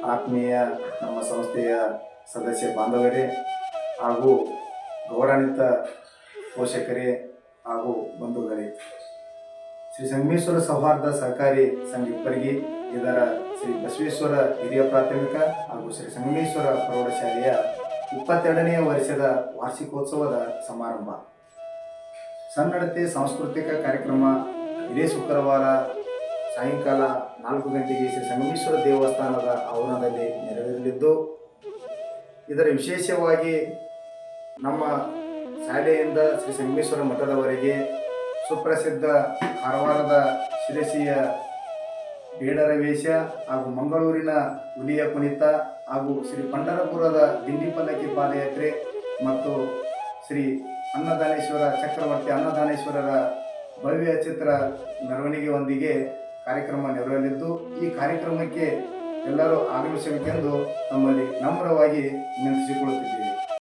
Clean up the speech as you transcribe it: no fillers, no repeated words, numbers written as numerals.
ಆತ್ಮೀಯ ನಮ್ಮ ಸಂಸ್ಥೆಯ ಸದಸ್ಯ ಬಾಂಧವರೇ ಹಾಗೂ ಗೌರವಾನ್ವಿತ ಪೋಷಕರೇ ಹಾಗೂ ಬಂಧುಗಳೇ, ಶ್ರೀ ಸಂಗಮೇಶ್ವರ ಸೌಹಾರ್ದ ಸಹಕಾರಿ ಸಂಘ ಇಪ್ಪರಿಗೆ ಇದರ ಶ್ರೀ ಬಸವೇಶ್ವರ ಹಿರಿಯ ಪ್ರಾಥಮಿಕ ಹಾಗೂ ಶ್ರೀ ಸಂಗಮೇಶ್ವರ ಪ್ರೌಢಶಾಲೆಯ 22ನೇ ವರ್ಷದ ವಾರ್ಷಿಕೋತ್ಸವದ ಸಮಾರಂಭ. ಸನ್ನಡತೆ ಸಾಂಸ್ಕೃತಿಕ ಕಾರ್ಯಕ್ರಮ ಇದೇ ಶುಕ್ರವಾರ ಸಾಯಂಕಾಲ 4 ಗಂಟೆಗೆ ಶ್ರೀ ಸಂಗಮೇಶ್ವರ ದೇವಸ್ಥಾನದ ಆವರಣದಲ್ಲಿ ನೆರವೇರಲಿದ್ದು, ಇದರ ವಿಶೇಷವಾಗಿ ನಮ್ಮ ಶಾಲೆಯಿಂದ ಶ್ರೀ ಸಂಗಮೇಶ್ವರ ಮಠದವರೆಗೆ ಸುಪ್ರಸಿದ್ಧ ಕಾರವಾರದ ಶಿರಸಿಯ ಬೇಡರ ವೇಷ ಹಾಗೂ ಮಂಗಳೂರಿನ ಹುಲಿಯ ಕುಣಿತ ಹಾಗೂ ಶ್ರೀ ಪಂಢರಪುರದ ದಿಂಡಿ ಪಲ್ಲಕ್ಕಿ ಪಾದಯಾತ್ರೆ ಮತ್ತು ಶ್ರೀ ಅನ್ನದಾನೇಶ್ವರ ಚಕ್ರವರ್ತಿ ಅನ್ನದಾನೇಶ್ವರರ ಭವ್ಯ ಚಿತ್ರ ಮೆರವಣಿಗೆಯೊಂದಿಗೆ ಕಾರ್ಯಕ್ರಮ ನೆರವೇರಲಿದ್ದು, ಈ ಕಾರ್ಯಕ್ರಮಕ್ಕೆ ಎಲ್ಲರೂ ಆಗಮಿಸಬೇಕೆಂದು ನಮ್ಮಲ್ಲಿ ನಮ್ರವಾಗಿ ವಿನಂತಿಸಿಕೊಳ್ಳುತ್ತಿದ್ದೇವೆ.